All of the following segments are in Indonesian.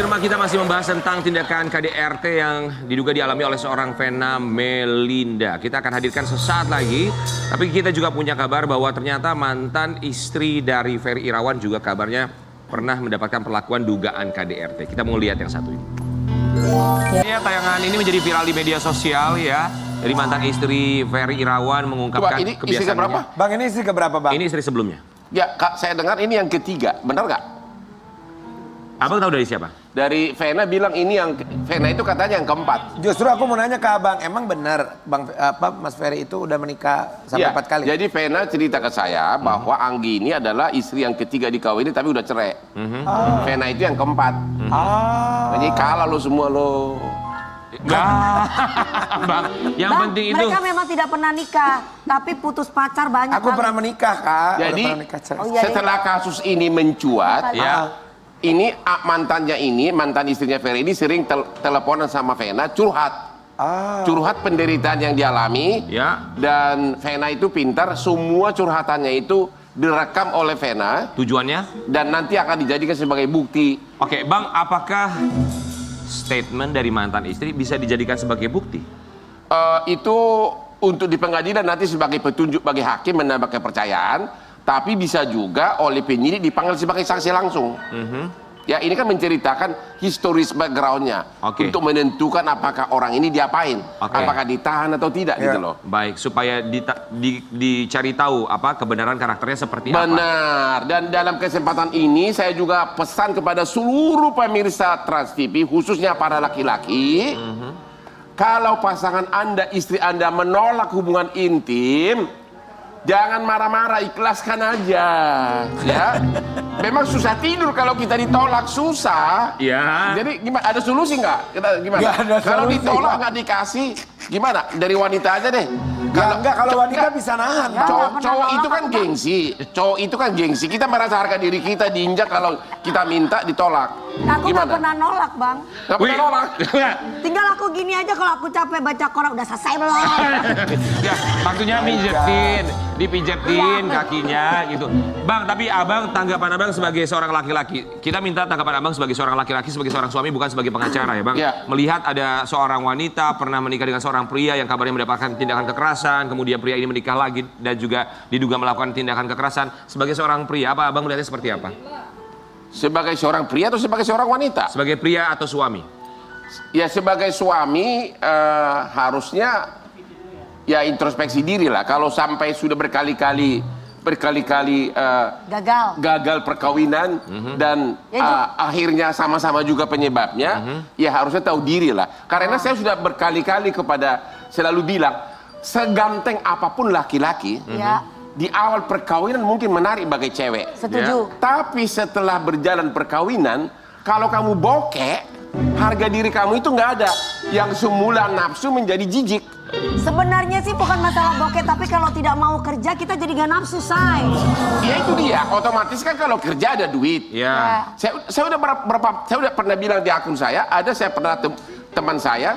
Irma, kita masih membahas tentang tindakan KDRT yang diduga dialami oleh seorang Vena Melinda. Kita akan hadirkan sesaat lagi, tapi kita juga punya kabar bahwa ternyata mantan istri dari Ferry Irawan juga kabarnya pernah mendapatkan perlakuan dugaan KDRT. Kita mau lihat yang satu ini. Ya, tayangan ini menjadi viral di media sosial ya. Dari mantan istri Ferry Irawan mengungkapkan ini kebiasaannya. istri keberapa? Bang, ini istri keberapa, Bang? Ini istri sebelumnya. Ya, Kak, saya dengar ini yang ketiga. Benar nggak? Abang tahu dari siapa? Dari Vena bilang ini yang Vena itu katanya yang keempat. Justru aku mau nanya ke Abang, emang benar Bang Mas Ferry itu udah menikah sampai 4 kali? Jadi Vena cerita ke saya bahwa Anggi ini adalah istri yang ketiga dikawini tapi udah cerai. Vena itu yang keempat. Jadi kalah lo semua lo. Bang, yang Bang, penting itu mereka memang tidak pernah nikah, tapi putus pacar banyak. Aku pernah menikah, Kak. Jadi Udah pernah nikah, cerai. Oh, iya. setelah kasus ini mencuat, ya. ini mantannya ini, mantan istrinya Ferry ini sering teleponan sama Vena curhat. Curhat penderitaan yang dialami. Ya. Dan Vena itu pintar, semua curhatannya itu direkam oleh Vena. Tujuannya? Dan nanti akan dijadikan sebagai bukti. Oke, Bang, apakah statement dari mantan istri bisa dijadikan sebagai bukti? Itu untuk di pengadilan nanti sebagai petunjuk bagi hakim menambah kepercayaan. Tapi bisa juga oleh penyidik dipanggil sebagai saksi langsung. Ya, ini kan menceritakan historis backgroundnya untuk menentukan apakah orang ini diapain, apakah ditahan atau tidak gitu loh. Baik, supaya dicari tahu apa kebenaran karakternya seperti apa. Benar. Dan dalam kesempatan ini saya juga pesan kepada seluruh pemirsa Trans TV, khususnya para laki-laki, kalau pasangan Anda, istri Anda menolak hubungan intim, jangan marah-marah, ikhlaskan aja, ya. Memang susah tidur kalau kita ditolak, susah. Ya. Jadi gimana? Ada solusi nggak? Gimana? Nggak ada Kalau solusi, ditolak Pak. nggak dikasih, gimana? Dari wanita aja deh. Kalau wanita bisa nahan, Pak. Cowok itu kan gengsi. Cowok itu kan gengsi. Kita merasa harga diri kita diinjak kalau kita minta ditolak. Aku nggak pernah nolak, Bang. Nggak pernah nolak. Tinggal aku gini aja kalau aku capek baca koran, udah selesai belum? Ya, maksudnya mijetin, dipijetin kakinya gitu. Bang, tapi abang, tanggapan abang sebagai seorang laki-laki, kita minta tanggapan abang sebagai seorang laki-laki, sebagai seorang suami, bukan sebagai pengacara ya Bang. Ya. Melihat ada seorang wanita pernah menikah dengan seorang pria yang kabarnya mendapatkan tindakan kekerasan, kemudian pria ini menikah lagi dan juga diduga melakukan tindakan kekerasan. Sebagai seorang pria, apa abang melihatnya seperti apa? Sebagai seorang pria atau sebagai seorang wanita? Sebagai pria atau suami? Ya sebagai suami harusnya ya introspeksi diri lah. Kalau sampai sudah berkali-kali gagal perkawinan dan akhirnya sama-sama juga penyebabnya, ya harusnya tahu diri lah. Karena saya sudah berkali-kali selalu bilang, seganteng apapun laki-laki, di awal perkawinan mungkin menarik bagi cewek. Setuju. Tapi setelah berjalan perkawinan, kalau kamu bokek, harga diri kamu itu nggak ada. Yang semula nafsu menjadi jijik. Sebenarnya sih bukan masalah bokeh, tapi kalau tidak mau kerja kita jadi gak nafsu, say. Ya itu dia, otomatis kan kalau kerja ada duit. Ya. Saya udah pernah bilang di akun saya, saya pernah teman saya,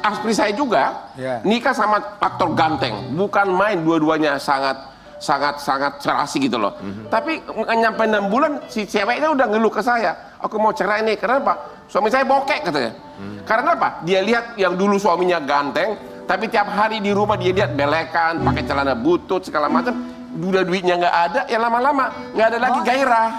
aspri saya juga nikah sama aktor ganteng, bukan main, dua-duanya sangat serasi gitu loh. Tapi nyampe 6 bulan si ceweknya udah ngeluh ke saya, aku mau cerai nih. Kenapa? Suami saya bokek katanya. Karena apa? Dia lihat yang dulu suaminya ganteng, tapi tiap hari di rumah dia lihat belekan, pakai celana butut segala macam, udah duitnya nggak ada, ya lama-lama nggak ada lagi gairah.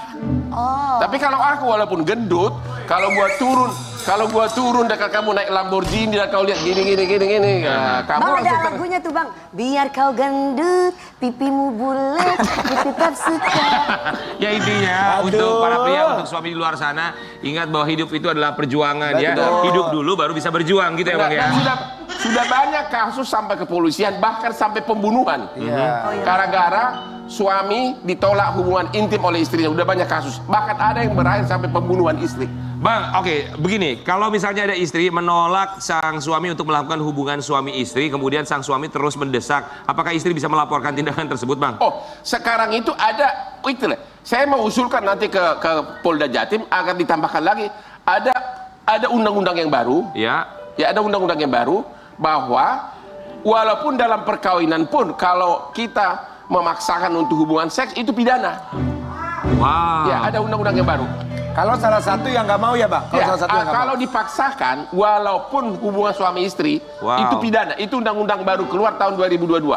Tapi kalau aku walaupun gendut, kalau gua turun dekat kamu naik Lamborghini dan kau lihat gini, ya, kamu Bang, ada langsung lagunya tuh, Bang. Biar kau gendut, pipimu bulat, ku tetap suka. Ya intinya untuk para pria, untuk suami di luar sana, ingat bahwa hidup itu adalah perjuangan. Ya. Hidup dulu baru bisa berjuang gitu ya Bang ya. Dan sudah banyak kasus sampai kepolisian, bahkan sampai pembunuhan. Gara-gara suami ditolak hubungan intim oleh istrinya, udah banyak kasus. Bahkan ada yang berakhir sampai pembunuhan istri. Bang, oke, begini, kalau misalnya ada istri menolak sang suami untuk melakukan hubungan suami istri, kemudian sang suami terus mendesak, apakah istri bisa melaporkan tindakan tersebut, Bang? Oh, sekarang itu ada, saya mau usulkan nanti ke Polda Jatim agar ditambahkan lagi, ada undang-undang yang baru, ya ada undang-undang yang baru bahwa walaupun dalam perkawinan pun kalau kita memaksakan untuk hubungan seks itu pidana. Wow. Ya, ada undang-undang yang baru. Kalau salah satu yang nggak mau ya bang? Kalau Ya, salah satu yang nggak kalau mau. dipaksakan, walaupun hubungan suami istri, Wow. itu pidana. Itu undang-undang baru keluar tahun 2022.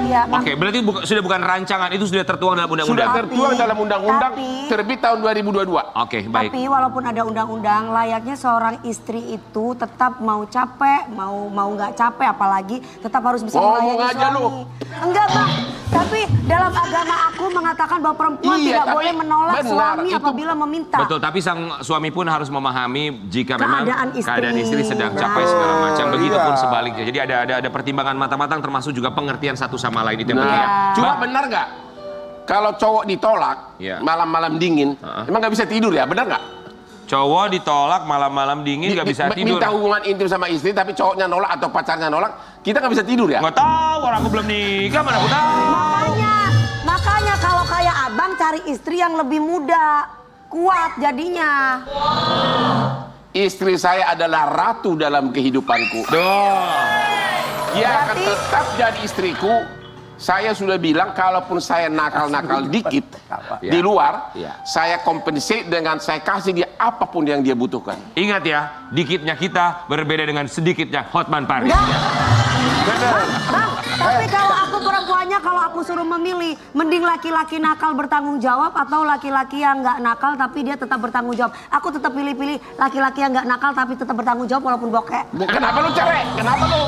Iya, Bang. Oke, berarti sudah bukan rancangan, itu sudah tertuang dalam Sudah undang-undang. tertuang dalam undang-undang tapi- terbit tahun 2022. Oke, baik. Tapi walaupun ada undang-undang, layaknya seorang istri itu tetap mau capek, mau nggak capek, apalagi tetap harus bisa Ngomong melayani aja suami. lu. Enggak bang, tapi dalam agama aku mengatakan bahwa perempuan Iya, tidak tapi boleh menolak benar, suami itu- apabila meminta. Betul, tapi sang suami pun harus memahami jika memang Keadaan istri. sedang capek Nah. segala macam. Begitupun Iya. sebaliknya. Jadi ada pertimbangan matang-matang, termasuk juga pengertian satu sama lain itu yang penting ya. Nah, cuma benar nggak? Kalau cowok ditolak Iya. malam-malam dingin, emang nggak bisa tidur ya? Benar nggak? Cowok ditolak malam-malam dingin nggak bisa tidur. Minta hubungan intim sama istri, tapi cowoknya nolak atau pacarnya nolak, kita nggak bisa tidur ya? Nggak tahu, orang aku belum nikah, mana aku tahu. Makanya kalau kayak abang cari istri yang lebih muda, kuat jadinya. Istri saya adalah ratu dalam kehidupanku. Dia akan Berarti- tetap jadi istriku. Saya sudah bilang, kalaupun saya nakal-nakal dikit di luar, Iya. saya compensate dengan saya kasih dia apapun yang dia butuhkan. Ingat ya, dikitnya kita berbeda dengan sedikitnya Hotman Paris. Bang, tapi kalau aku perempuannya, kalau aku suruh memilih, mending laki-laki nakal bertanggung jawab atau laki-laki yang nggak nakal tapi dia tetap bertanggung jawab. Aku tetap pilih-pilih laki-laki yang nggak nakal tapi tetap bertanggung jawab walaupun bokeh. Kenapa lu cerai? Kenapa lu?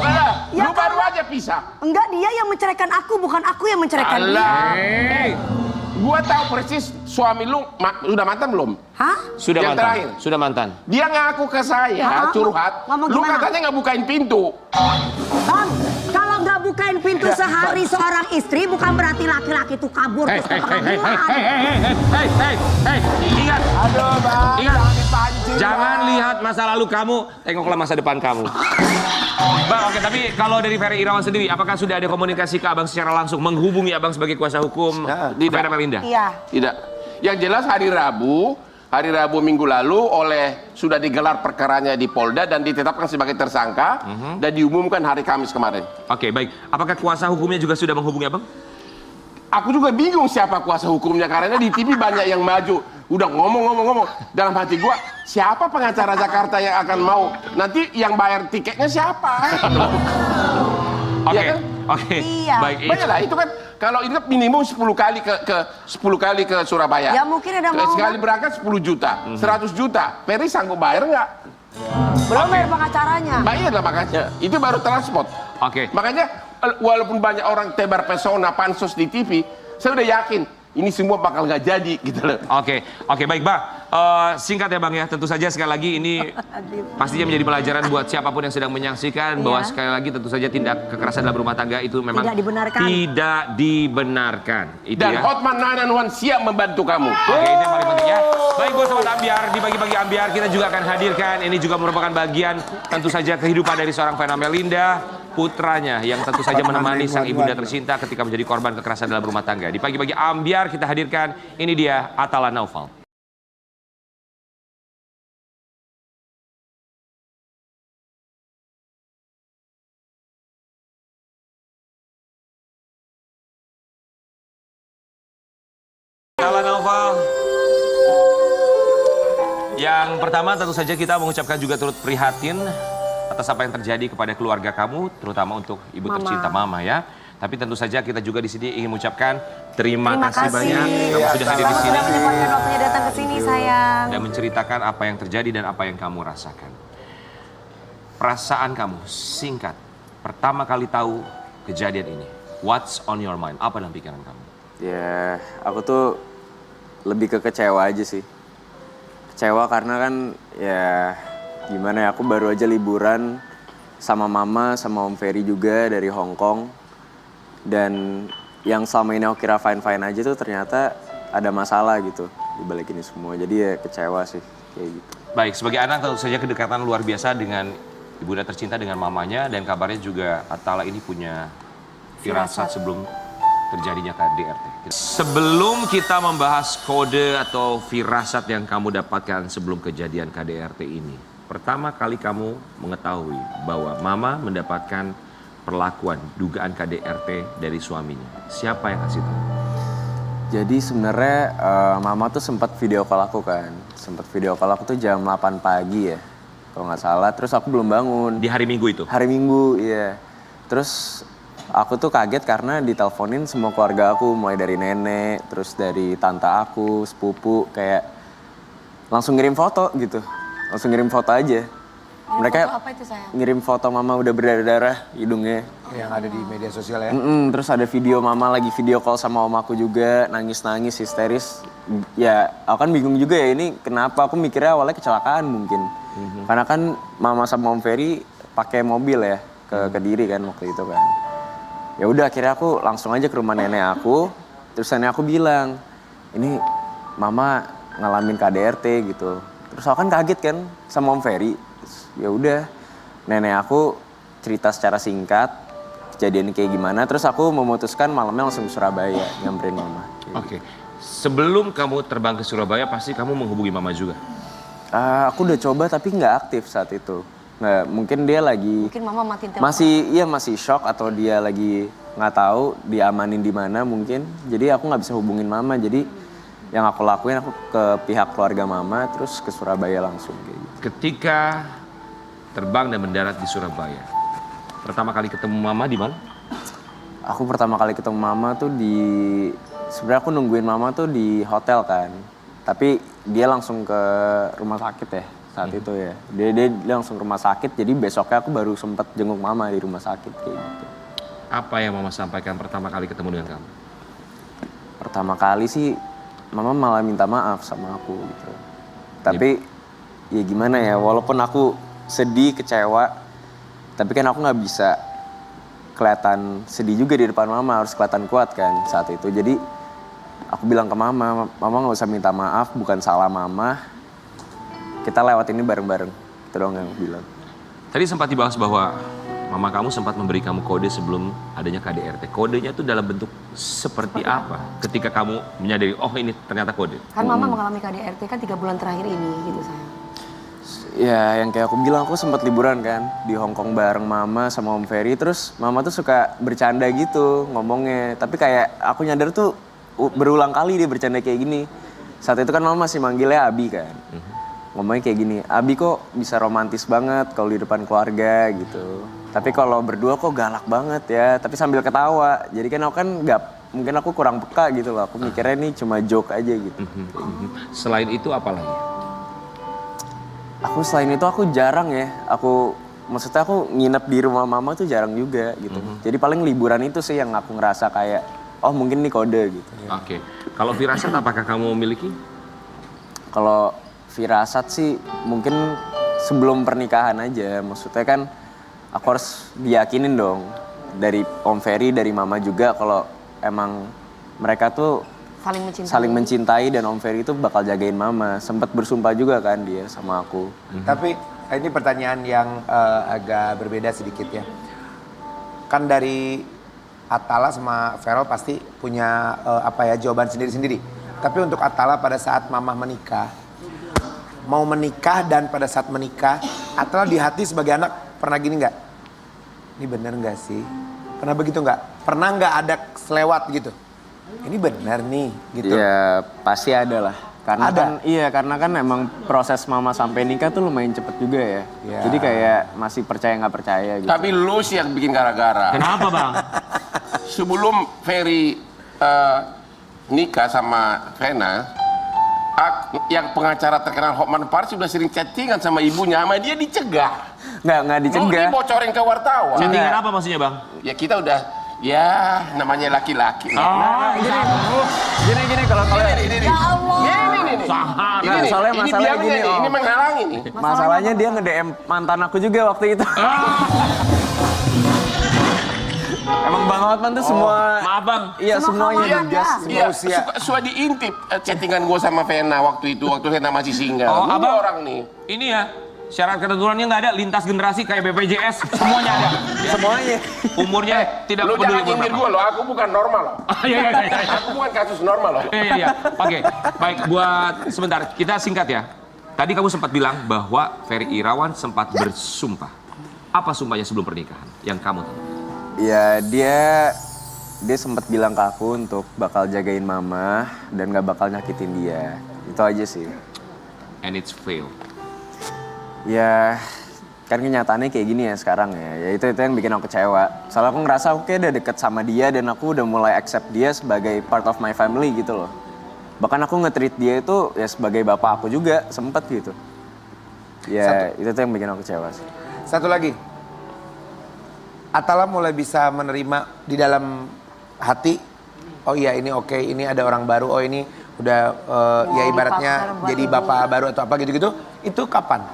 Ya, Lu baru aja pisah. Enggak, dia yang menceraikan aku, bukan aku yang menceraikan dia. Alah. Gua tahu persis suami lu udah mantan belum? Hah? Sudah Yang mantan. terakhir. Sudah mantan. Dia ngaku ke saya, Hah? curhat. Ngomong Lu gimana? katanya nggak bukain pintu. Bang, kalau nggak bukain pintu sehari seorang istri, bukan berarti laki-laki itu kabur terus ke pengadilan. Hei, ingat. Aduh bang, Ingat. jangan dipancing. Jangan lihat masa lalu kamu, tengoklah masa depan kamu. Bang, oke, tapi kalau dari Ferry Irawan sendiri, apakah sudah ada komunikasi ke abang secara langsung, menghubungi abang sebagai kuasa hukum Tidak. Vera Melinda? Iya. Tidak. Yang jelas hari Rabu minggu lalu sudah digelar perkaranya di Polda dan ditetapkan sebagai tersangka dan diumumkan hari Kamis kemarin. Oke, baik. Apakah kuasa hukumnya juga sudah menghubungi abang? Aku juga bingung siapa kuasa hukumnya karena di TV banyak yang maju. Udah ngomong. Dalam hati gua, siapa pengacara Jakarta yang akan mau? Nanti yang bayar tiketnya siapa? Oke, Iya kan? oke. Iya. Baik. Banyak lah itu kan. Kalau ini kan minimum 10 kali ke Surabaya. Ya, mungkin ada mau, Sekali Bang. berangkat 10 juta, 100 juta. Ferry sanggup bayar nggak? Belum bayar pengacaranya. Bayar lah makanya. Itu baru transport. Oke. Makanya walaupun banyak orang tebar pesona pansus di TV, saya udah yakin ini semua bakal nggak jadi gitu loh. Oke, baik Bang. Singkat ya Bang ya, tentu saja sekali lagi ini pastinya menjadi pelajaran buat siapapun yang sedang menyaksikan bahwa Iya. sekali lagi tentu saja tindak kekerasan dalam rumah tangga itu memang Tidak dibenarkan. Tidak dibenarkan. Itu Dan ya. Hotman 991 siap membantu kamu. Oke, itu yang paling penting ya. Baik buat sobat Ambiar, di bagi-bagi Ambiar kita juga akan hadirkan. Ini juga merupakan bagian tentu saja kehidupan dari seorang Vera Melinda, putranya yang tentu saja menemani sang ibunda tercinta ketika menjadi korban kekerasan dalam rumah tangga. Di pagi-pagi Ambiar kita hadirkan, ini dia Atala Naufal. Atala Naufal. Yang pertama tentu saja kita mengucapkan juga turut prihatin atas apa yang terjadi kepada keluarga kamu, terutama untuk ibu Mama. tercinta Mama ya. Tapi tentu saja kita juga di sini ingin mengucapkan terima Terima kasih kasih. banyak kamu sudah hadir di Kamu sini sudah menyempatkan waktunya datang ke sini, sayang. dan menceritakan apa yang terjadi dan apa yang kamu rasakan. Perasaan kamu singkat pertama kali tahu kejadian ini. What's on your mind? Apa dalam pikiran kamu? Ya, aku tuh lebih ke kecewa aja sih. Kecewa karena kan ya gimana ya, aku baru aja liburan sama Mama, sama Om Ferry juga dari Hong Kong. Dan yang selama ini aku kira fine-fine aja tuh ternyata ada masalah gitu di balik ini semua. Jadi ya kecewa sih kayak gitu. Baik, sebagai anak tentu saja kedekatan luar biasa dengan ibunda tercinta dengan mamanya dan kabarnya juga Atala ini punya firasat sebelum terjadinya KDRT. Sebelum kita membahas kode atau firasat yang kamu dapatkan sebelum kejadian KDRT ini, pertama kali kamu mengetahui bahwa Mama mendapatkan perlakuan dugaan KDRT dari suaminya. Siapa yang kasih tahu? Jadi sebenarnya mama tuh sempat video call aku kan. Sempat video call aku tuh jam 8 pagi ya. Kalau nggak salah. Terus aku belum bangun. Di hari Minggu itu? Hari Minggu, iya. Terus aku tuh kaget karena diteleponin semua keluarga aku. Mulai dari nenek, terus dari tante aku, sepupu. Kayak langsung ngirim foto gitu. Langsung ngirim foto aja. Mereka Foto apa itu sayang? ngirim foto mama udah berdarah-darah hidungnya. Yang ada di media sosial ya. Terus ada video mama lagi video call sama om aku juga, nangis-nangis, histeris. Ya, aku kan bingung juga ya ini kenapa. Aku mikirnya awalnya kecelakaan mungkin. Karena kan mama sama om Ferry pakai mobil ya ke Kediri kan waktu itu kan. Ya udah akhirnya aku langsung aja ke rumah nenek aku. Terus nenek aku bilang, ini mama ngalamin KDRT gitu. Terus aku kan kaget kan sama om Ferry. Ya udah, nenek aku cerita secara singkat kejadian kayak gimana. Terus aku memutuskan malamnya langsung ke Surabaya nyamperin mama. Oke. Sebelum kamu terbang ke Surabaya pasti kamu menghubungi mama juga? Aku udah coba tapi nggak aktif saat itu. Nah, mungkin dia lagi Mungkin mama matiin telepon. masih shock atau dia lagi nggak tahu diamanin di mana mungkin. Jadi aku nggak bisa hubungin mama. Jadi yang aku lakuin aku ke pihak keluarga mama terus ke Surabaya langsung kayak gitu. Ketika terbang dan mendarat di Surabaya, pertama kali ketemu mama di mana? Aku pertama kali ketemu mama tuh sebenarnya aku nungguin mama tuh di hotel kan. Tapi dia langsung ke rumah sakit ya saat itu ya. Dia langsung ke rumah sakit, jadi besoknya aku baru sempet jenguk mama di rumah sakit kayak gitu. Apa yang mama sampaikan pertama kali ketemu dengan kamu? Pertama kali sih mama malah minta maaf sama aku gitu. Tapi ya gimana ya, walaupun aku sedih, kecewa, tapi kan aku nggak bisa kelihatan sedih juga di depan mama, harus kelihatan kuat kan saat itu. Jadi aku bilang ke mama nggak usah minta maaf, bukan salah mama. Kita lewat ini bareng-bareng, itu doang yang aku bilang. Tadi sempat dibahas bahwa mama kamu sempat memberi kamu kode sebelum adanya KDRT. Kodenya tuh dalam bentuk seperti apa? Ketika kamu menyadari, oh ini ternyata kode. Kan mama mengalami KDRT kan 3 bulan terakhir ini gitu sayang. Ya yang kayak aku bilang, aku sempat liburan kan di Hong Kong bareng mama sama om Ferry. Terus mama tuh suka bercanda gitu ngomongnya. Tapi kayak aku nyadar tuh berulang kali dia bercanda kayak gini. Saat itu kan mama masih manggilnya Abi kan. Ngomongnya kayak gini, Abi kok bisa romantis banget kalau di depan keluarga gitu. Tapi kalau berdua kok galak banget ya, tapi sambil ketawa. Jadi kan aku kan mungkin aku kurang peka gitu loh. Aku mikirnya ini cuma joke aja gitu. Selain itu apa lagi? Aku selain itu aku jarang ya. Maksudnya aku nginep di rumah mama tuh jarang juga gitu. Jadi paling liburan itu sih yang aku ngerasa kayak, oh mungkin ini kode gitu. Oke. Kalau firasat apakah kamu memiliki? Kalau firasat sih mungkin sebelum pernikahan aja. Maksudnya kan aku harus diyakinin dong dari Om Ferry, dari Mama juga kalau emang mereka tuh saling mencintai dan Om Ferry itu bakal jagain Mama. Sempat bersumpah juga kan dia sama aku. Tapi ini pertanyaan yang agak berbeda sedikit ya. Kan dari Atala sama Ferel pasti punya jawaban sendiri-sendiri. Tapi untuk Atala pada saat Mama menikah, mau menikah dan pada saat menikah, Atala di hati sebagai anak pernah gini nggak? Ini bener nggak sih? Pernah begitu nggak? Pernah nggak ada selewat gitu? Ini bener nih gitu. Ya pasti ada lah. Karena Ada? karena kan emang proses Mama sampai nikah tuh lumayan cepet juga ya. Ya. Jadi kayak masih percaya nggak percaya gitu. Tapi lu sih yang bikin gara-gara. Kenapa bang? Sebelum Ferry nikah sama Vena, yang pengacara terkenal Hotman Paris sudah sering chattingan sama ibunya, sama dia dicegah. Nggak Mau dicegah. dibocorin ke wartawan. Chattingan apa maksudnya bang? Ya kita udah, ya namanya laki-laki. Gini kalau Ini. Ya Allah. Ini. Sahar. Nah, soalnya masalahnya biangnya gini, nih, Om. ini menghalangi nih. Masalahnya dia nge-DM mantan aku juga waktu itu. Emang Bang Hotman tuh semua, Maaf bang. iya semuanya kawan digas. Anda. Iya, usia. suka diintip chattingan gue sama Vena waktu Vena masih single. Oh, Dua abang. orang nih. Ini ya, syarat ketentuannya nggak ada, lintas generasi kayak BPJS, semuanya ada. Semuanya. Umurnya tidak Lu peduli jangan umur nyindir berapa. gue loh, aku bukan normal loh. Iya. Aku bukan kasus normal loh. Iya. Oke, baik. Buat sebentar, kita singkat ya. Tadi kamu sempat bilang bahwa Ferry Irawan sempat bersumpah. Apa sumpahnya sebelum pernikahan yang kamu tahu? Ya dia dia sempat bilang ke aku untuk bakal jagain mama dan gak bakal nyakitin dia. Itu aja sih. And it's fail. Ya, kan kenyataannya kayak gini ya sekarang ya. Ya itu yang bikin aku kecewa. Soalnya aku ngerasa aku kayak udah deket sama dia dan aku udah mulai accept dia sebagai part of my family gitu loh. Bahkan aku nge-treat dia itu ya sebagai bapak aku juga, sempet gitu. Ya, itu yang bikin aku kecewa sih. Satu lagi. Atala mulai bisa menerima di dalam hati, oh iya ini oke, ini ada orang baru, oh ini udah ya ibaratnya jadi bapak baru atau apa gitu-gitu. Itu kapan?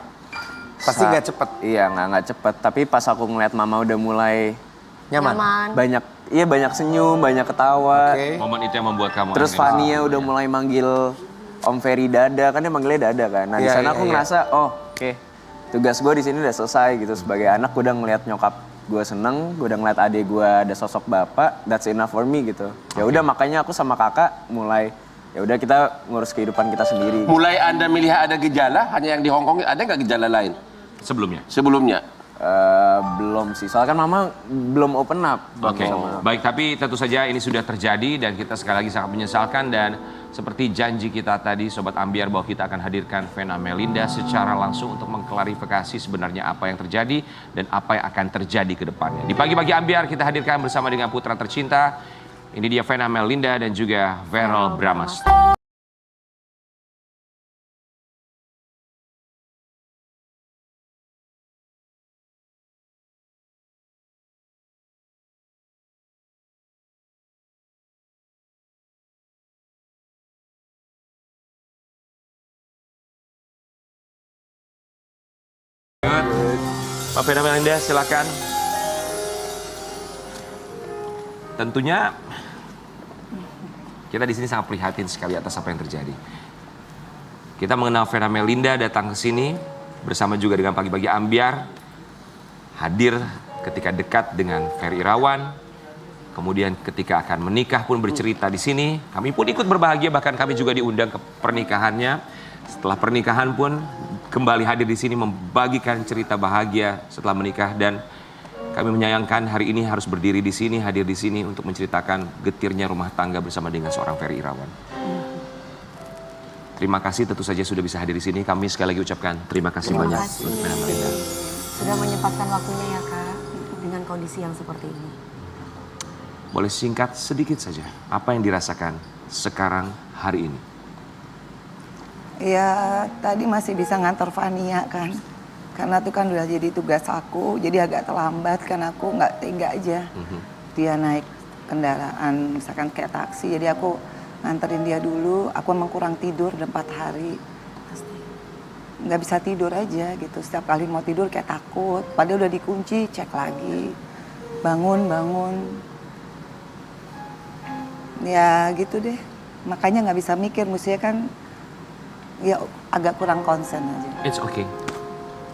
Pasti nggak cepet. Iya, nggak cepet. Tapi pas aku ngeliat mama udah mulai Nyaman. banyak senyum, banyak ketawa. Oke. Momen itu yang membuat kamu Terus akhirnya- Fania udah mulai manggil Om Ferry Dada, kan dia manggilnya Dada kan. Nah di Iya, sana iya, aku iya. ngerasa, oh oke, tugas gue di sini udah selesai gitu. Sebagai anak gue udah ngeliat nyokap gue seneng, gue udah ngeliat adik gue ada sosok bapak, that's enough for me gitu. Ya udah makanya aku sama kakak mulai, ya udah kita ngurus kehidupan kita sendiri. Mulai Anda melihat ada gejala, hanya yang di Hong Kong, ada nggak gejala lain Sebelumnya. sebelumnya? Belum sih, soalnya kan mama belum open up. Oke, sama- baik, tapi tentu saja ini sudah terjadi dan kita sekali lagi sangat menyesalkan, dan seperti janji kita tadi Sobat Ambiar bahwa kita akan hadirkan Vena Melinda secara langsung untuk mengklarifikasi sebenarnya apa yang terjadi dan apa yang akan terjadi ke depannya. Di pagi-pagi Ambiar kita hadirkan bersama dengan putra tercinta, ini dia Vena Melinda dan juga Verrell Bramastya. Pak Vena Melinda, silakan. Tentunya kita di sini sangat prihatin sekali atas apa yang terjadi. Kita mengenal Vena Melinda datang ke sini bersama juga dengan Pagi-Pagi Ambiar, hadir ketika dekat dengan Ferry Irawan, kemudian ketika akan menikah pun bercerita di sini. Kami pun ikut berbahagia, bahkan kami juga diundang ke pernikahannya. Setelah pernikahan pun kembali hadir di sini membagikan cerita bahagia setelah menikah, dan kami menyayangkan hari ini harus berdiri di sini, hadir di sini untuk menceritakan getirnya rumah tangga bersama dengan seorang Ferry Irawan. Terima kasih tentu saja sudah bisa hadir di sini. Kami sekali lagi ucapkan terima kasih banyak kasih. untuk Vena Melinda. Sudah menyempatkan waktunya ya Kak, dengan kondisi yang seperti ini. Boleh singkat sedikit saja apa yang dirasakan sekarang hari ini? Ya tadi masih bisa ngantor Fania kan. Karena itu kan udah jadi tugas aku, jadi agak terlambat karena aku nggak tega aja. Dia naik kendaraan misalkan kayak taksi, jadi aku nganterin dia dulu. Aku emang kurang tidur udah 4 hari. Nggak bisa tidur aja gitu, setiap kali mau tidur kayak takut. Padahal udah dikunci, cek lagi. Bangun. Ya gitu deh, makanya nggak bisa mikir, mestinya kan ya agak kurang konsen aja. It's okay.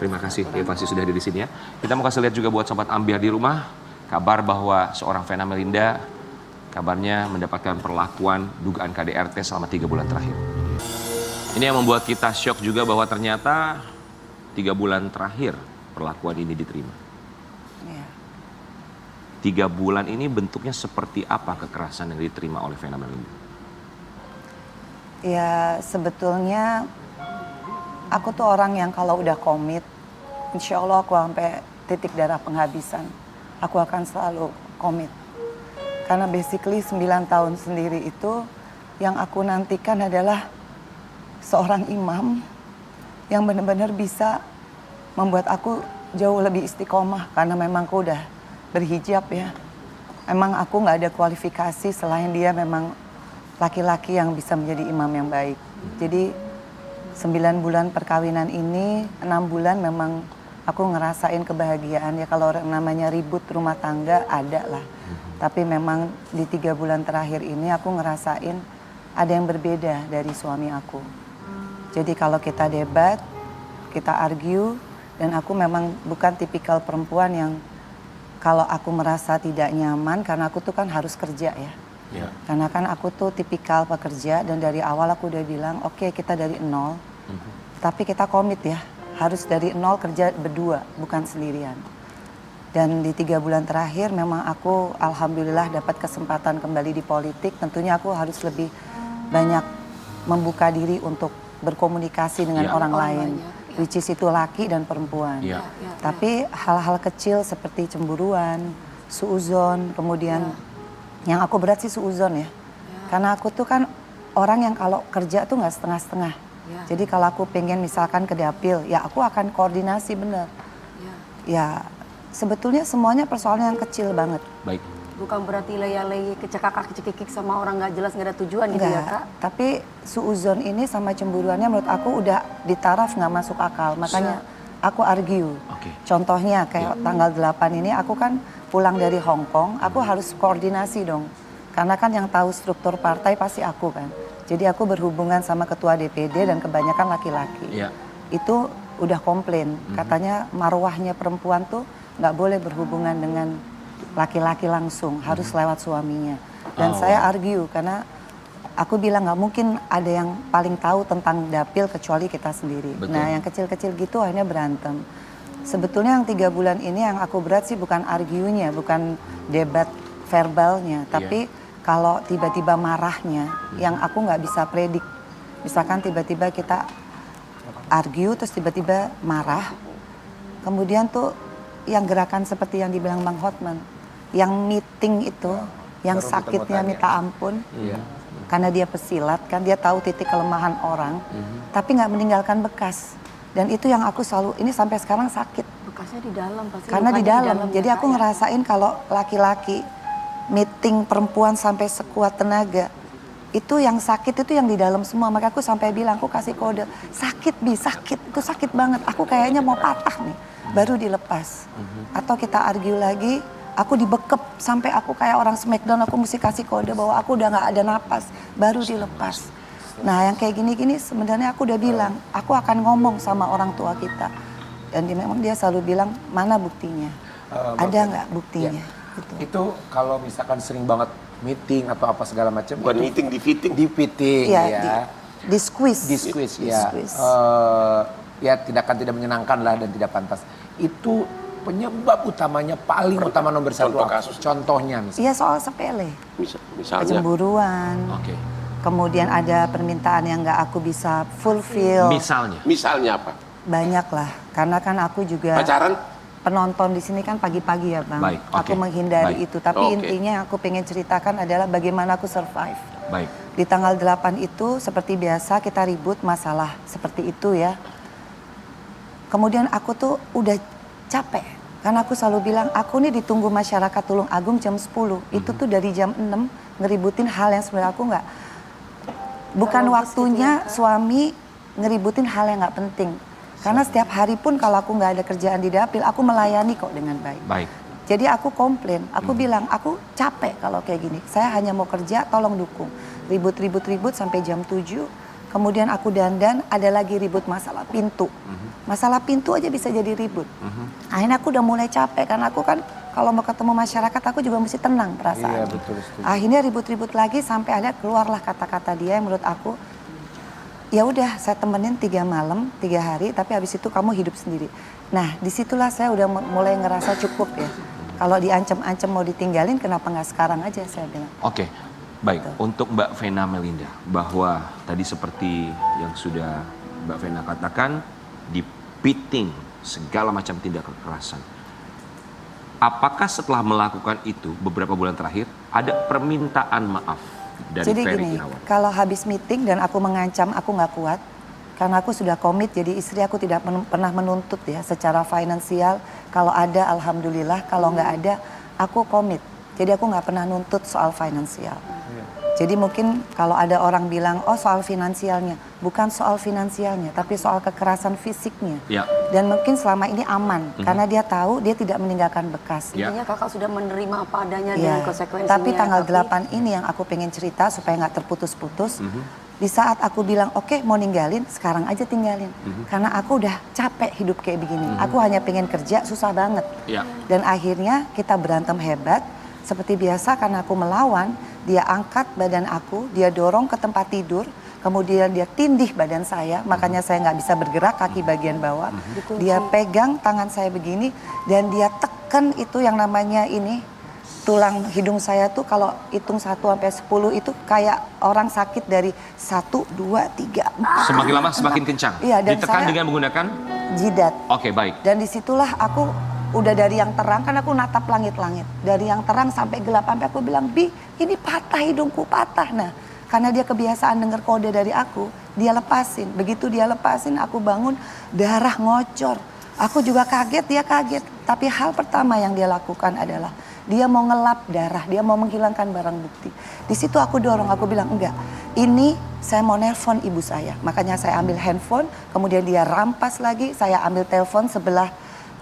Terima kasih, ya pasti sudah ada di sini ya. Kita mau kasih lihat juga buat Sobat Ambiar di rumah, kabar bahwa seorang Vena Melinda kabarnya mendapatkan perlakuan dugaan KDRT selama 3 bulan terakhir. Ini yang membuat kita shock juga bahwa ternyata 3 bulan terakhir perlakuan ini diterima. Ya. 3 bulan ini bentuknya seperti apa kekerasan yang diterima oleh Vena Melinda? Ya sebetulnya aku tuh orang yang kalau udah komit, insya Allah aku sampai titik darah penghabisan, aku akan selalu komit. Karena basically 9 tahun sendiri itu yang aku nantikan adalah seorang imam yang benar-benar bisa membuat aku jauh lebih istiqomah. Karena memang aku udah berhijab ya. Emang aku nggak ada kualifikasi selain dia memang laki-laki yang bisa menjadi imam yang baik. Jadi 9 bulan perkawinan ini, 6 bulan memang aku ngerasain kebahagiaan. Ya kalau namanya ribut rumah tangga ada lah. Tapi memang di 3 bulan terakhir ini aku ngerasain ada yang berbeda dari suami aku. Jadi kalau kita debat, kita argue, dan aku memang bukan tipikal perempuan yang kalau aku merasa tidak nyaman, karena aku tuh kan harus kerja ya. Ya. Karena kan aku tuh tipikal pekerja dan dari awal aku udah bilang oke, kita dari nol. Tapi kita komit ya, harus dari nol kerja berdua, bukan sendirian. Dan di 3 bulan terakhir memang aku alhamdulillah dapat kesempatan kembali di politik. Tentunya aku harus lebih banyak membuka diri untuk berkomunikasi dengan orang lain. Which is itu laki dan perempuan. Tapi hal-hal kecil seperti cemburuan, suuzon, kemudian yang aku berat sih suuzon ya. Karena aku tuh kan orang yang kalau kerja tuh nggak setengah-setengah. Jadi kalau aku pengen misalkan ke dapil, ya aku akan koordinasi bener. Ya sebetulnya semuanya persoalan yang kecil banget. Baik. Bukan berarti leyeh-leyeh kecekakak-cekikik sama orang nggak jelas, nggak ada tujuan gitu ya Kak? Tapi suuzon ini sama cemburuannya menurut aku udah di taraf nggak masuk akal. Makanya aku argue. Contohnya kayak tanggal 8 ini aku kan pulang dari Hong Kong, aku harus koordinasi dong. Karena kan yang tahu struktur partai pasti aku kan. Jadi aku berhubungan sama ketua DPD dan kebanyakan laki-laki. Itu udah komplain, katanya marwahnya perempuan tuh nggak boleh berhubungan dengan laki-laki langsung, harus lewat suaminya. Dan saya argue karena aku bilang nggak mungkin ada yang paling tahu tentang dapil kecuali kita sendiri. Nah yang kecil-kecil gitu akhirnya berantem. Sebetulnya yang 3 bulan ini yang aku berat sih bukan arguenya, bukan debat verbalnya, tapi kalau tiba-tiba marahnya yang aku nggak bisa predik. Misalkan tiba-tiba kita argue terus tiba-tiba marah. Kemudian tuh yang gerakan seperti yang dibilang Bang Hotman. Yang meeting itu, yang sakitnya minta ampun. Karena dia pesilat kan, dia tahu titik kelemahan orang. Tapi nggak meninggalkan bekas. Dan itu yang aku selalu, ini sampai sekarang sakit. Bekasnya di dalam pasti. Karena di dalam. Jadi aku ngerasain kalau laki-laki meeting perempuan sampai sekuat tenaga, itu yang sakit itu yang di dalam semua. Maka aku sampai bilang, aku kasih kode, sakit Bi, sakit, itu sakit banget. Aku kayaknya mau patah nih, baru dilepas. Atau kita argue lagi, aku dibekep sampai aku kayak orang smackdown, aku mesti kasih kode bahwa aku udah gak ada napas, baru dilepas. Nah yang kayak gini-gini sebenarnya aku udah bilang, aku akan ngomong sama orang tua kita. Dan memang dia selalu bilang, mana buktinya? Ada nggak buktinya? Gitu. Itu kalau misalkan sering banget meeting atau apa segala macam. Bukan meeting, di fitting. Di fitting ya. Di squeeze. Di squeeze ya. Ya tidak menyenangkan lah dan tidak pantas. Itu penyebab utamanya paling utama nomor 1. Contoh kasus. Contohnya misalnya. Iya soal sepele. Misalnya. Kecemburuan. Kemudian ada permintaan yang nggak aku bisa fulfill. Misalnya apa? Banyak lah. Karena kan aku juga. Pacaran? Penonton di sini kan pagi-pagi ya Bang. Aku menghindari itu. Tapi intinya yang aku pengen ceritakan adalah bagaimana aku survive. Di tanggal 8 itu seperti biasa kita ribut masalah seperti itu ya. Kemudian aku tuh udah capek. Karena aku selalu bilang aku nih ditunggu masyarakat Tulung Agung jam 10. Itu tuh dari jam 6 ngeributin hal yang sebenarnya aku nggak. Bukan waktunya suami ngeributin hal yang nggak penting. Karena setiap hari pun kalau aku nggak ada kerjaan di dapil, aku melayani kok dengan baik. Jadi aku komplain, aku bilang aku capek kalau kayak gini. Saya hanya mau kerja, tolong dukung. Ribut sampai jam 7. Kemudian aku dandan, ada lagi ribut masalah pintu. Masalah pintu aja bisa jadi ribut. Akhirnya aku udah mulai capek karena aku kan kalau mau ketemu masyarakat aku juga mesti tenang perasaan. Akhirnya ribut-ribut lagi sampai akhirnya keluarlah kata-kata dia yang menurut aku, ya udah saya temenin 3 malam, 3 hari, tapi habis itu kamu hidup sendiri. Nah disitulah saya udah mulai ngerasa cukup ya. Kalau diancam-ancam mau ditinggalin, kenapa nggak sekarang aja saya bilang. Baik. Untuk Mbak Vena Melinda, bahwa tadi seperti yang sudah Mbak Vena katakan, dipiting segala macam tindak kekerasan. Apakah setelah melakukan itu beberapa bulan terakhir, ada permintaan maaf? Jadi gini, kalau habis meeting dan aku mengancam aku nggak kuat, karena aku sudah komit, jadi istri aku tidak pernah menuntut ya secara finansial. Kalau ada alhamdulillah, kalau nggak ada aku komit. Jadi aku nggak pernah nuntut soal finansial. Jadi mungkin kalau ada orang bilang, oh soal finansialnya. Bukan soal finansialnya, tapi soal kekerasan fisiknya. Dan mungkin selama ini aman, karena dia tahu dia tidak meninggalkan bekas. Intinya kakak sudah menerima apa adanya dengan konsekuensinya. Tapi tanggal 8 ini yang aku pengen cerita supaya nggak terputus-putus. Di saat aku bilang, oke, mau ninggalin, sekarang aja tinggalin. Karena aku udah capek hidup kayak begini. Aku hanya pengen kerja, susah banget. Dan akhirnya kita berantem hebat. Seperti biasa karena aku melawan, dia angkat badan aku, dia dorong ke tempat tidur, Kemudian dia tindih badan saya, makanya saya nggak bisa bergerak kaki bagian bawah. Dia pegang tangan saya begini dan dia tekan itu yang namanya ini tulang hidung saya tuh kalau hitung 1 sampai 10 itu kayak orang sakit dari 1, 2, 3, 4. Semakin lama semakin kencang. Iya, dan Ditekan saya- dengan menggunakan. Jidat. Oke, baik. Dan disitulah aku udah dari yang terang, kan aku natap langit-langit. Dari yang terang sampai gelap, sampai aku bilang, Bi, ini patah hidungku, patah. Nah, karena dia kebiasaan dengar kode dari aku, dia lepasin. Begitu dia lepasin, aku bangun, darah ngocor. Aku juga kaget, dia kaget. Tapi hal pertama yang dia lakukan adalah, dia mau ngelap darah, dia mau menghilangkan barang bukti. Di situ aku dorong, aku bilang, enggak, ini saya mau nelpon ibu saya. Makanya saya ambil handphone, kemudian dia rampas lagi, saya ambil telepon sebelah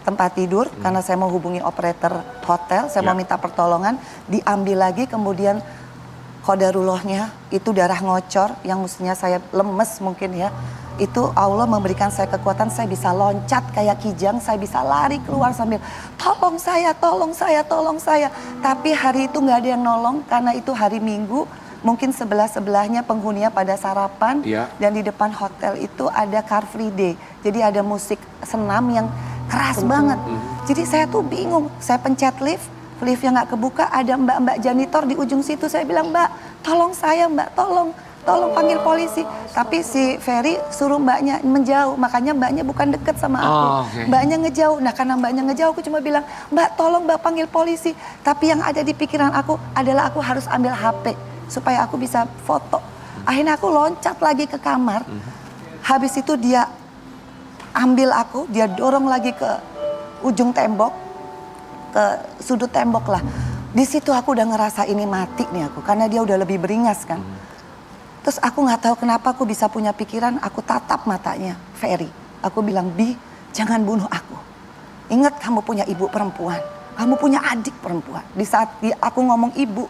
tempat tidur karena saya mau hubungi operator hotel, saya mau minta pertolongan, diambil lagi, kemudian qadarullahnya itu darah ngocor yang mestinya saya lemes mungkin ya. Itu Allah memberikan saya kekuatan, saya bisa loncat kayak kijang, saya bisa lari keluar sambil tolong saya, tolong saya, tolong saya. Tapi hari itu nggak ada yang nolong karena itu hari Minggu. Mungkin sebelah-sebelahnya penghuninya pada sarapan dan di depan hotel itu ada Car Free Day. Jadi ada musik senam yang keras banget. Jadi saya tuh bingung, saya pencet liftnya nggak kebuka, ada mbak-mbak janitor di ujung situ. Saya bilang, Mbak, tolong saya, Mbak, tolong panggil polisi. Tapi si Ferry suruh mbaknya menjauh, makanya mbaknya bukan deket sama aku. Mbaknya ngejauh. Nah karena mbaknya ngejauh, aku cuma bilang, Mbak, tolong Mbak panggil polisi. Tapi yang ada di pikiran aku adalah aku harus ambil HP supaya aku bisa foto. Akhirnya aku loncat lagi ke kamar. Habis itu dia ambil aku, dia dorong lagi ke ujung tembok, ke sudut tembok lah. Di situ aku udah ngerasa ini mati nih aku, karena dia udah lebih beringas kan. Terus aku nggak tahu kenapa aku bisa punya pikiran, aku tatap matanya Ferry. Aku bilang, Bi, jangan bunuh aku. Ingat kamu punya ibu perempuan, kamu punya adik perempuan. Di saat aku ngomong ibu,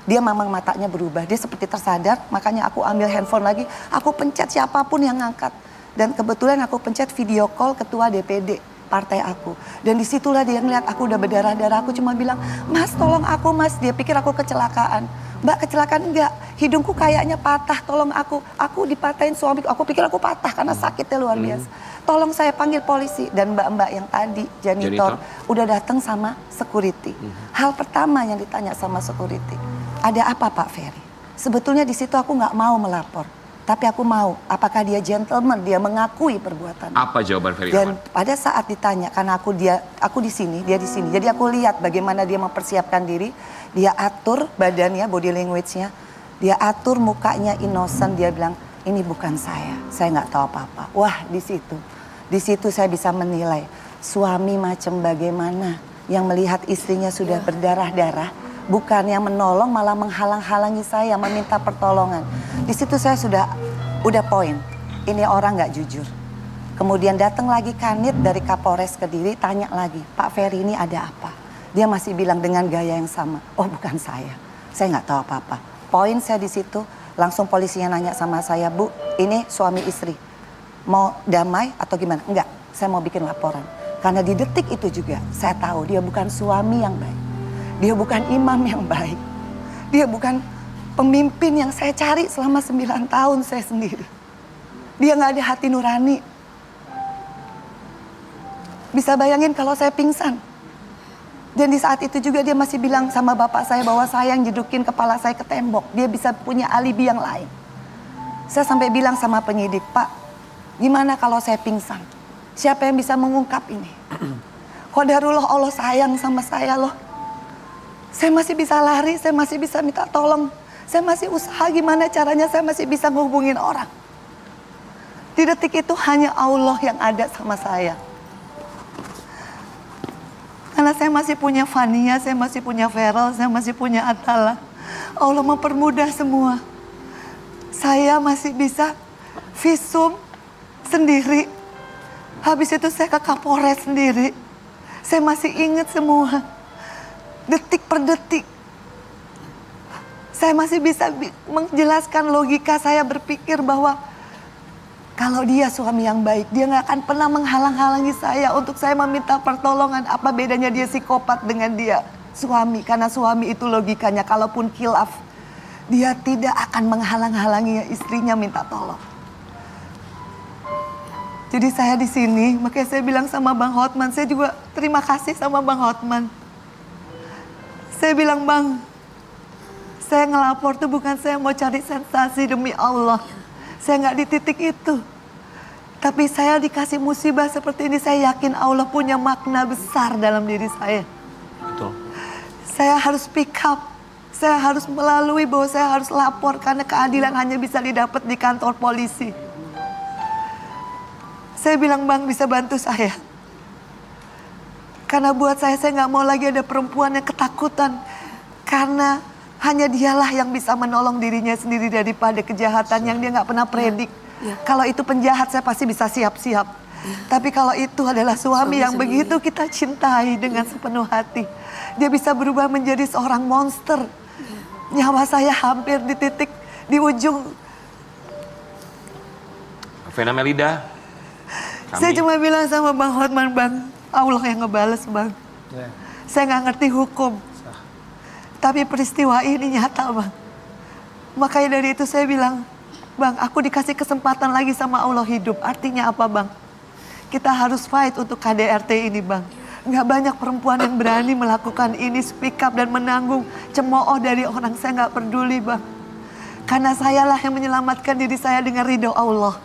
dia memang matanya berubah, dia seperti tersadar. Makanya aku ambil handphone lagi, aku pencet siapapun yang ngangkat. Dan kebetulan aku pencet video call ketua DPD partai aku. Dan disitulah dia ngeliat aku udah berdarah-darah. Aku cuma bilang, Mas tolong aku Mas. Dia pikir aku kecelakaan. Mbak kecelakaan enggak, hidungku kayaknya patah, tolong aku. Aku dipatahin suamiku, aku pikir aku patah karena sakitnya luar biasa. Tolong saya panggil polisi. Dan mbak-mbak yang tadi, janitor, udah datang sama security. Hal pertama yang ditanya sama security, ada apa Pak Ferry? Sebetulnya di situ aku nggak mau melapor. Tapi aku mau, apakah dia gentleman, dia mengakui perbuatan. Apa jawaban Ferry Dan Ahmad? pada saat ditanya, karena aku di sini, dia di sini. Jadi aku lihat bagaimana dia mempersiapkan diri. Dia atur badannya, body language-nya. Dia atur mukanya innocent, dia bilang, ini bukan saya nggak tahu apa-apa. Wah di situ saya bisa menilai suami macam bagaimana yang melihat istrinya sudah berdarah-darah, bukan yang menolong malah menghalang-halangi saya meminta pertolongan. Di situ saya udah poin, ini orang nggak jujur. Kemudian datang lagi Kanit dari Kapolres Kediri, tanya lagi, Pak Ferry ini ada apa? Dia masih bilang dengan gaya yang sama, oh bukan saya nggak tahu apa-apa. Poin saya di situ, langsung polisinya nanya sama saya, Bu, ini suami istri, mau damai atau gimana? Enggak, saya mau bikin laporan. Karena di detik itu juga saya tahu dia bukan suami yang baik. Dia bukan imam yang baik. Dia bukan pemimpin yang saya cari selama 9 tahun saya sendiri. Dia nggak ada hati nurani. Bisa bayangin kalau saya pingsan. Dan di saat itu juga dia masih bilang sama bapak saya bahwa saya yang jedukin kepala saya ke tembok. Dia bisa punya alibi yang lain. Saya sampai bilang sama penyidik, Pak, gimana kalau saya pingsan? Siapa yang bisa mengungkap ini? Qadarullah Allah sayang sama saya loh. Saya masih bisa lari, saya masih bisa minta tolong. Saya masih usaha gimana caranya saya masih bisa ngehubungin orang. Di detik itu hanya Allah yang ada sama saya. Karena saya masih punya Fania, saya masih punya Feral, saya masih punya Atala. Allah mempermudah semua. Saya masih bisa visum sendiri. Habis itu saya ke Kapolres sendiri. Saya masih ingat semua. Detik per detik. Saya masih bisa menjelaskan logika saya berpikir bahwa kalau dia suami yang baik, dia gak akan pernah menghalang-halangi saya untuk saya meminta pertolongan. Apa bedanya dia psikopat dengan dia suami? Karena suami itu logikanya, kalaupun khilaf, Dia tidak akan menghalang-halangi istrinya minta tolong. Jadi saya di sini, makanya saya bilang sama Bang Hotman, saya juga terima kasih sama Bang Hotman. Saya bilang, Bang, saya ngelapor tuh bukan saya mau cari sensasi, demi Allah. Saya nggak di titik itu. Tapi saya dikasih musibah seperti ini, saya yakin Allah punya makna besar dalam diri saya. Betul. Saya harus pick up, saya harus melalui bahwa saya harus lapor karena keadilan hanya bisa didapat di kantor polisi. Saya bilang, Bang, bisa bantu saya. Karena buat saya nggak mau lagi ada perempuan yang ketakutan. Karena hanya dialah yang bisa menolong dirinya sendiri daripada kejahatan yang dia nggak pernah predik. Kalau itu penjahat saya pasti bisa siap-siap. Tapi kalau itu adalah suami yang begitu kita cintai dengan sepenuh hati. Dia bisa berubah menjadi seorang monster. Nyawa saya hampir di titik, di ujung. Vena Melinda. Saya cuma bilang sama Bang Hotman, Bang, Allah yang ngebales, Bang. Saya nggak ngerti hukum. Tapi peristiwa ini nyata, Bang. Makanya dari itu saya bilang, Bang, aku dikasih kesempatan lagi sama Allah hidup. Artinya apa, Bang? Kita harus fight untuk KDRT ini, Bang. Nggak banyak perempuan yang berani melakukan ini, speak up dan menanggung cemooh dari orang. Saya nggak peduli, Bang. Karena sayalah yang menyelamatkan diri saya dengan ridho Allah.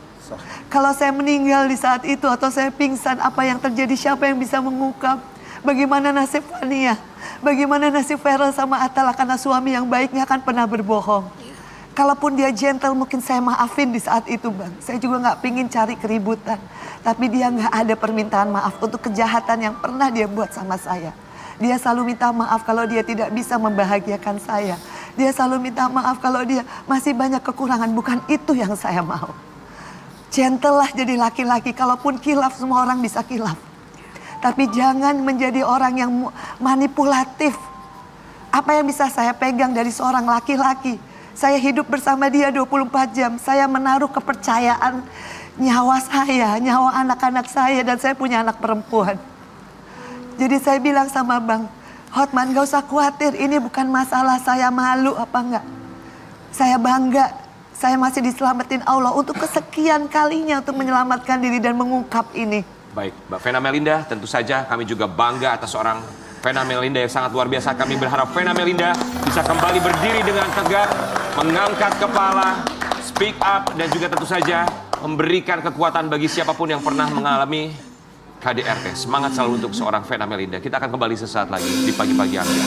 Kalau saya meninggal di saat itu atau saya pingsan, apa yang terjadi? Siapa yang bisa mengungkap? Bagaimana nasib Fania? Bagaimana nasib Feral sama Atala? Karena suami yang baiknya akan pernah berbohong. Kalaupun dia gentle, mungkin saya maafin di saat itu, Bang. Saya juga nggak pingin cari keributan. Tapi dia nggak ada permintaan maaf untuk kejahatan yang pernah dia buat sama saya. Dia selalu minta maaf kalau dia tidak bisa membahagiakan saya. Dia selalu minta maaf kalau dia masih banyak kekurangan. Bukan itu yang saya mau. Gentle lah jadi laki-laki. Kalaupun kilaf, semua orang bisa kilaf. Tapi jangan menjadi orang yang manipulatif. Apa yang bisa saya pegang dari seorang laki-laki? Saya hidup bersama dia 24 jam. Saya menaruh kepercayaan nyawa saya, nyawa anak-anak saya. Dan saya punya anak perempuan. Jadi saya bilang sama Bang Hotman, gak usah khawatir. Ini bukan masalah saya malu apa enggak. Saya bangga. Saya masih diselamatin Allah untuk kesekian kalinya untuk menyelamatkan diri dan mengungkap ini. Baik, Mbak Vena Melinda, tentu saja kami juga bangga atas seorang Vena Melinda yang sangat luar biasa. Kami berharap Vena Melinda bisa kembali berdiri dengan tegak, mengangkat kepala, speak up, dan juga tentu saja memberikan kekuatan bagi siapapun yang pernah mengalami KDRT. Semangat selalu untuk seorang Vena Melinda. Kita akan kembali sesaat lagi di Pagi-Pagi Anda.